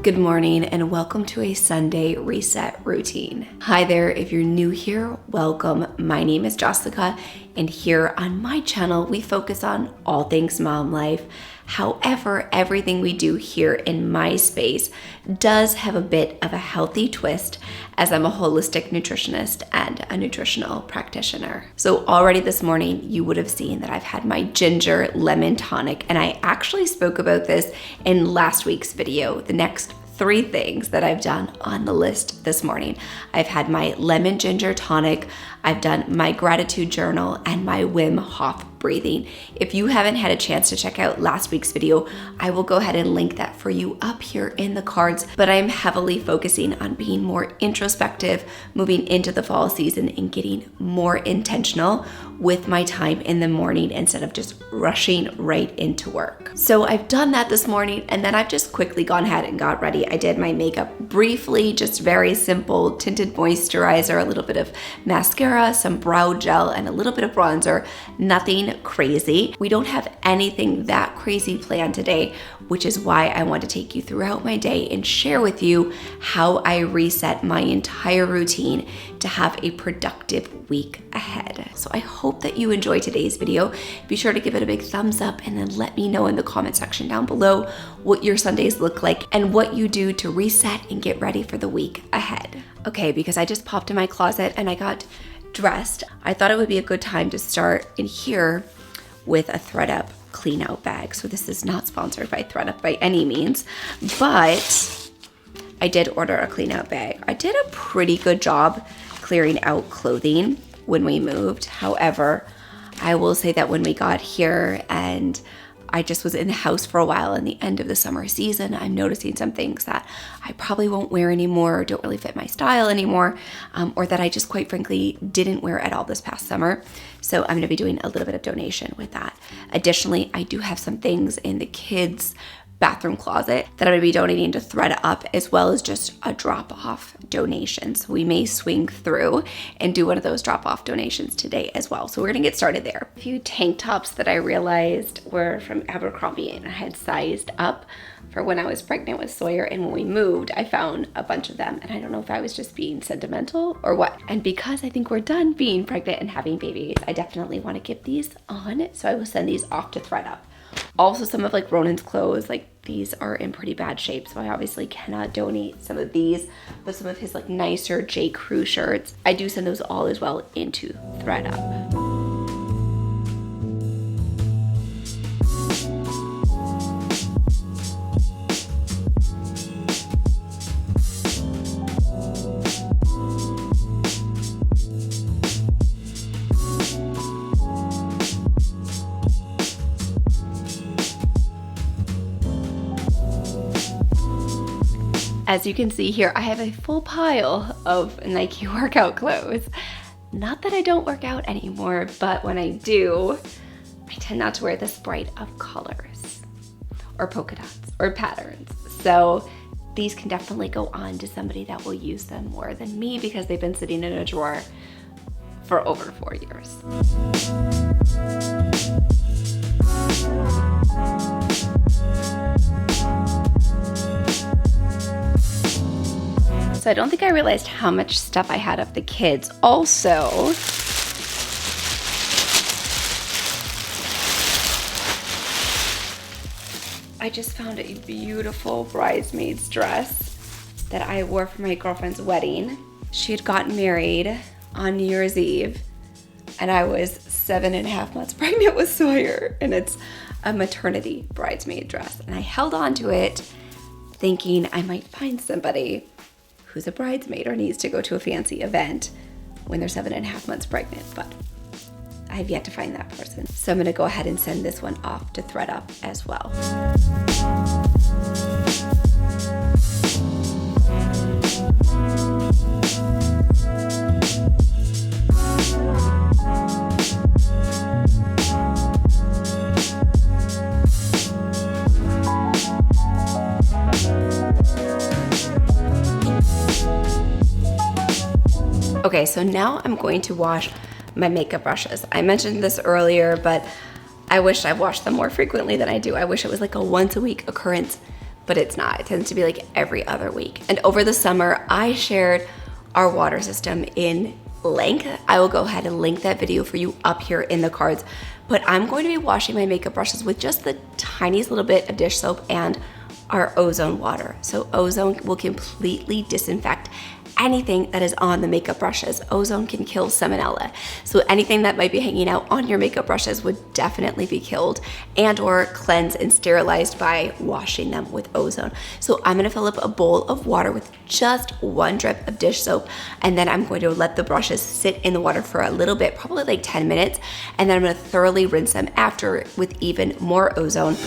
Good morning and welcome to a Sunday reset routine. Hi there, if you're new here, welcome. My name is Jessica and here on my channel, we focus on all things mom life. However, everything we do here in my space does have a bit of a healthy twist as I'm a holistic nutritionist and a nutritional practitioner. So already this morning, you would have seen that I've had my ginger lemon tonic, and I actually spoke about this in last week's video, the next 3 things that I've done on the list this morning. I've had my lemon ginger tonic, I've done my gratitude journal, and my Wim Hof breathing. If you haven't had a chance to check out last week's video, I will go ahead and link that for you up here in the cards, but I'm heavily focusing on being more introspective, moving into the fall season and getting more intentional with my time in the morning instead of just rushing right into work. So I've done that this morning, and then I've just quickly gone ahead and got ready. I did my makeup briefly, just very simple, tinted moisturizer, a little bit of mascara, some brow gel, and a little bit of bronzer. Nothing crazy. We don't have anything that crazy planned today, which is why I want to take you throughout my day and share with you how I reset my entire routine to have a productive week ahead. So I hope that you enjoy today's video. Be sure to give it a big thumbs up and then let me know in the comment section down below what your Sundays look like and what you do to reset and get ready for the week ahead. Okay, because I just popped in my closet and I got dressed, I thought it would be a good time to start in here with a ThredUp clean out bag. So this is not sponsored by ThredUp by any means, but I did order a clean out bag. I did a pretty good job clearing out clothing when we moved. However, I will say that when we got here and I just was in the house for a while in the end of the summer season, I'm noticing some things that I probably won't wear anymore, don't really fit my style anymore, or that I just quite frankly didn't wear at all this past summer. So I'm gonna be doing a little bit of donation with that. Additionally, I do have some things in the kids' bathroom closet that I'm gonna be donating to ThredUp, as well as just a drop-off donation. So we may swing through and do one of those drop-off donations today as well. So we're gonna get started there. A few tank tops that I realized were from Abercrombie and I had sized up for when I was pregnant with Sawyer, and when we moved, I found a bunch of them, and I don't know if I was just being sentimental or what. And because I think we're done being pregnant and having babies, I definitely wanna give these on, so I will send these off to ThredUp. Also, some of like Ronan's clothes, like these are in pretty bad shape, so I obviously cannot donate some of these, but some of his like nicer J. Crew shirts, I do send those all as well into ThredUp. As you can see here, I have a full pile of Nike workout clothes. Not that I don't work out anymore, but when I do, I tend not to wear this bright of colors or polka dots or patterns. So these can definitely go on to somebody that will use them more than me because they've been sitting in a drawer for over 4 years. So I don't think I realized how much stuff I had of the kids. Also, I just found a beautiful bridesmaid's dress that I wore for my girlfriend's wedding. She had gotten married on New Year's Eve, and I was 7.5 months pregnant with Sawyer, and it's a maternity bridesmaid dress. And I held on to it thinking I might find somebody who's a bridesmaid or needs to go to a fancy event when they're 7.5 months pregnant, but I have yet to find that person. So I'm gonna go ahead and send this one off to ThredUp as well. Okay, so now I'm going to wash my makeup brushes. I mentioned this earlier, but I wish I washed them more frequently than I do. I wish it was like a once a week occurrence, but it's not. It tends to be like every other week. And over the summer, I shared our water system in length. I will go ahead and link that video for you up here in the cards, but I'm going to be washing my makeup brushes with just the tiniest little bit of dish soap and our ozone water. So ozone will completely disinfect anything that is on the makeup brushes. Ozone can kill salmonella. So anything that might be hanging out on your makeup brushes would definitely be killed and or cleansed and sterilized by washing them with ozone. So I'm gonna fill up a bowl of water with just 1 drip of dish soap, and then I'm going to let the brushes sit in the water for a little bit, probably like 10 minutes, and then I'm gonna thoroughly rinse them after with even more ozone.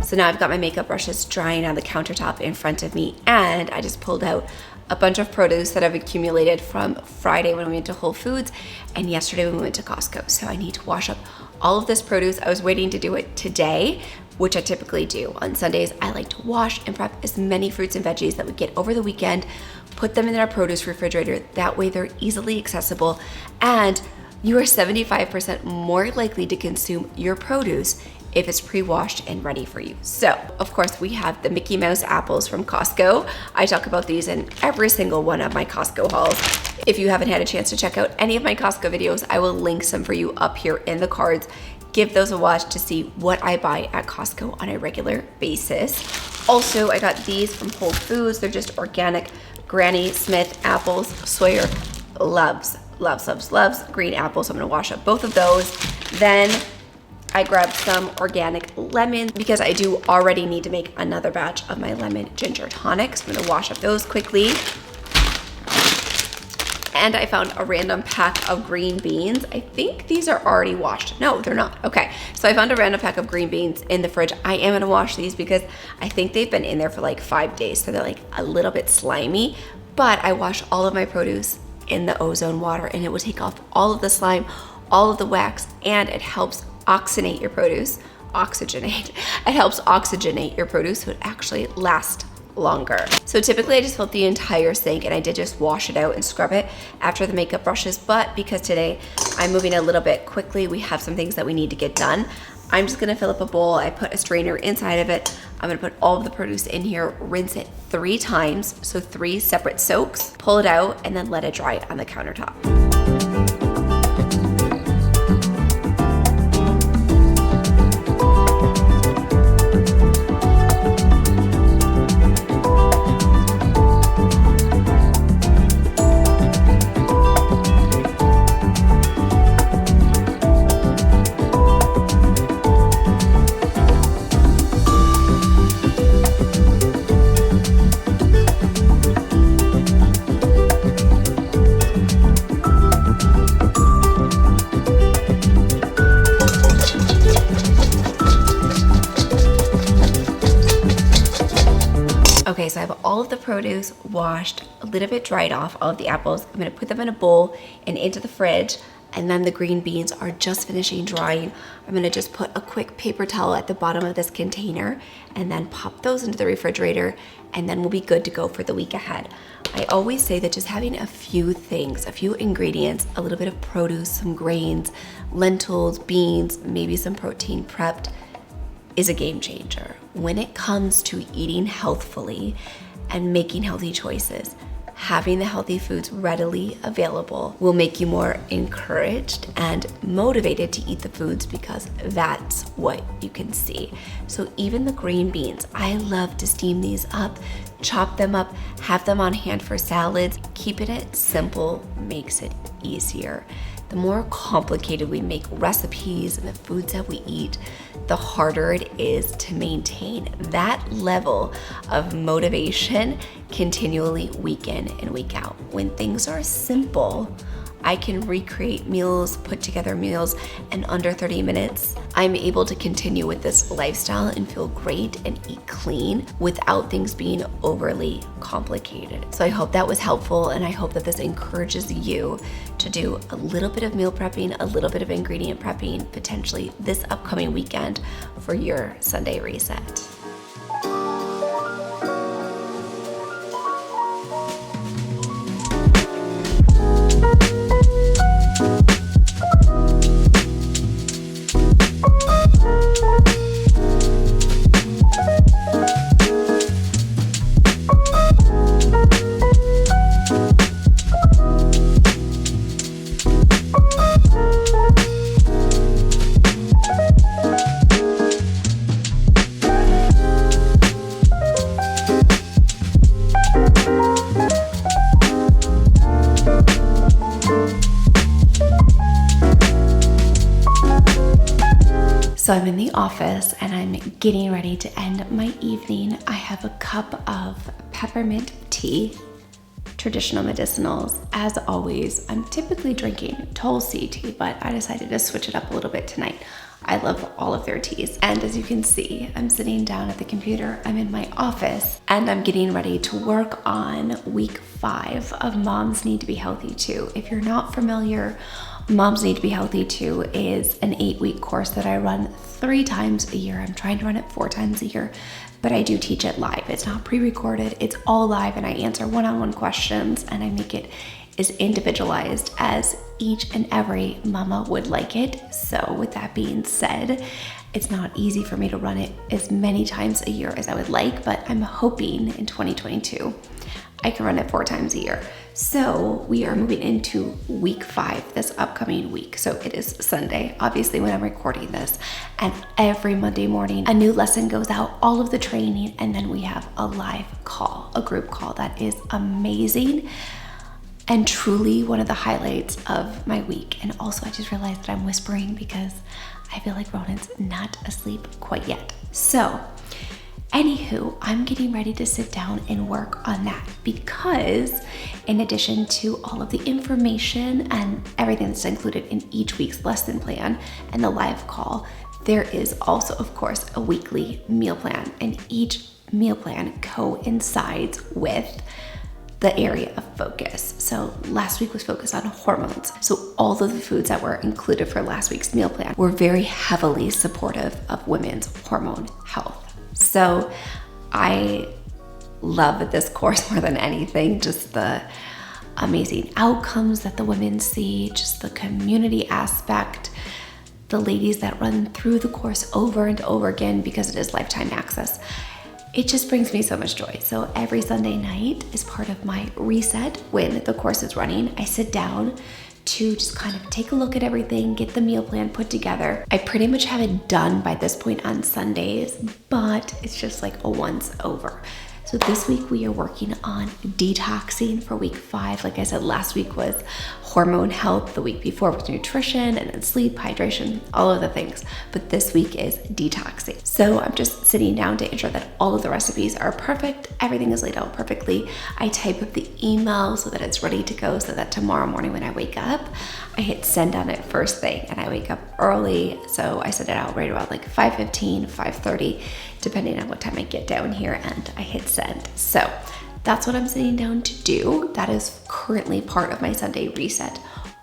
So now I've got my makeup brushes drying on the countertop in front of me, and I just pulled out a bunch of produce that I've accumulated from Friday when we went to Whole Foods and yesterday when we went to Costco. So I need to wash up all of this produce. I was waiting to do it today, which I typically do. On Sundays, I like to wash and prep as many fruits and veggies that we get over the weekend, put them in our produce refrigerator. That way they're easily accessible, and you are 75% more likely to consume your produce if it's pre-washed and ready for you. So, of course, we have the Mickey Mouse apples from Costco. I talk about these in every single one of my Costco hauls. If you haven't had a chance to check out any of my Costco videos, I will link some for you up here in the cards. Give those a watch to see what I buy at Costco on a regular basis. Also, I got these from Whole Foods. They're just organic Granny Smith apples. Sawyer loves green apples, so I'm gonna wash up both of those. Then I grabbed some organic lemons because I do already need to make another batch of my lemon ginger tonic. So I'm gonna wash up those quickly. And I found a random pack of green beans. I think these are already washed. No, they're not. Okay, so I found a random pack of green beans in the fridge. I am gonna wash these because I think they've been in there for like 5 days, so they're like a little bit slimy. But I wash all of my produce in the ozone water, and it will take off all of the slime, all of the wax, and it helps oxygenate your produce. It helps oxygenate your produce so it actually lasts longer. So typically I just fill the entire sink, and I did just wash it out and scrub it after the makeup brushes, but because today I'm moving a little bit quickly, we have some things that we need to get done. I'm just gonna fill up a bowl. I put a strainer inside of it. I'm gonna put all of the produce in here, rinse it 3 times, so 3 separate soaks, pull it out, and then let it dry on the countertop. Okay, so I have all of the produce washed, a little bit dried off, all of the apples. I'm gonna put them in a bowl and into the fridge, and then the green beans are just finishing drying. I'm gonna just put a quick paper towel at the bottom of this container and then pop those into the refrigerator, and then we'll be good to go for the week ahead. I always say that just having a few things, a few ingredients, a little bit of produce, some grains, lentils, beans, maybe some protein prepped, is a game changer when it comes to eating healthfully and making healthy choices. Having the healthy foods readily available will make you more encouraged and motivated to eat the foods because that's what you can see. So even the green beans, I love to steam these up, chop them up, have them on hand for salads. Keeping it simple makes it easier. the more complicated we make recipes and the foods that we eat, the harder it is to maintain that level of motivation continually week in and week out. When things are simple, I can recreate meals, put together meals in under 30 minutes. I'm able to continue with this lifestyle and feel great and eat clean without things being overly complicated. So I hope that was helpful, and I hope that this encourages you to do a little bit of meal prepping, a little bit of ingredient prepping, potentially this upcoming weekend for your Sunday reset. So I'm in the office and I'm getting ready to end my evening. I have a cup of peppermint tea, traditional medicinals. As always, I'm typically drinking Tulsi tea, but I decided to switch it up a little bit tonight. I love all of their teas. And as you can see, I'm sitting down at the computer. I'm in my office and I'm getting ready to work on week 5 of Moms Need to Be Healthy Too. If you're not familiar, Moms Need to Be Healthy Too is an 8-week course that I run 3 times a year. I'm trying to run it 4 times a year, but I do teach it live. It's not pre-recorded, it's all live, and I answer one-on-one questions, and I make it as individualized as each and every mama would like it. So with that being said, it's not easy for me to run it as many times a year as I would like, but I'm hoping in 2022 I can run it 4 times a year. So we are moving into week 5 this upcoming week. So it is Sunday, obviously, when I'm recording this. And every Monday morning, a new lesson goes out, all of the training, and then we have a live call, a group call that is amazing and truly one of the highlights of my week. And also, I just realized that I'm whispering because I feel like Ronan's not asleep quite yet. So anywho, I'm getting ready to sit down and work on that because in addition to all of the information and everything that's included in each week's lesson plan and the live call, there is also, of course, a weekly meal plan, and each meal plan coincides with the area of focus. So last week was focused on hormones. So all of the foods that were included for last week's meal plan were very heavily supportive of women's hormone health. So I love this course more than anything, just the amazing outcomes that the women see, just the community aspect, the ladies that run through the course over and over again because it is lifetime access. It just brings me so much joy. So every Sunday night is part of my reset. When the course is running, I sit down to just kind of take a look at everything, get the meal plan put together. I pretty much have it done by this point on Sundays, but it's just like a once over. So this week we are working on detoxing for week 5. Like I said, last week was hormone health, the week before was nutrition, and then sleep, hydration, all of the things. But this week is detoxing. So I'm just sitting down to ensure that all of the recipes are perfect. Everything is laid out perfectly. I type up the email so that it's ready to go, so that tomorrow morning when I wake up, I hit send on it first thing, and I wake up early. So I send it out right around like 5:15, 5:30, depending on what time I get down here, and I hit send. So that's what I'm sitting down to do. That is currently part of my Sunday reset.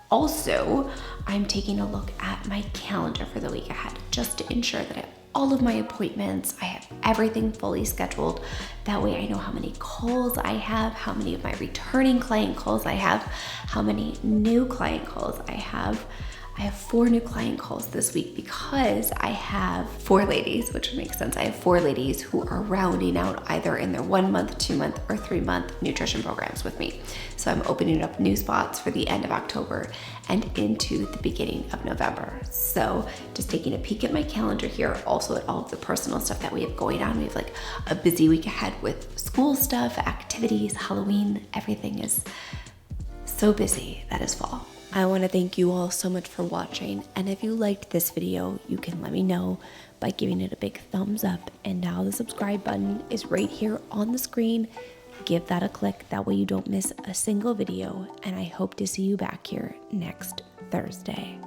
Also, I'm taking a look at my calendar for the week ahead, just to ensure that I have all of my appointments, I have everything fully scheduled. That way I know how many calls I have, how many of my returning client calls I have, how many new client calls I have. I have 4 new client calls this week because I have 4 ladies, which makes sense. I have 4 ladies who are rounding out either in their 1-month, 2-month, or 3-month nutrition programs with me. So I'm opening up new spots for the end of October and into the beginning of November. So just taking a peek at my calendar here, also at all of the personal stuff that we have going on. We have like a busy week ahead with school stuff, activities, Halloween. Everything is so busy that is fall. I want to thank you all so much for watching, and if you liked this video, you can let me know by giving it a big thumbs up, and now the subscribe button is right here on the screen. Give that a click, that way you don't miss a single video, and I hope to see you back here next Thursday.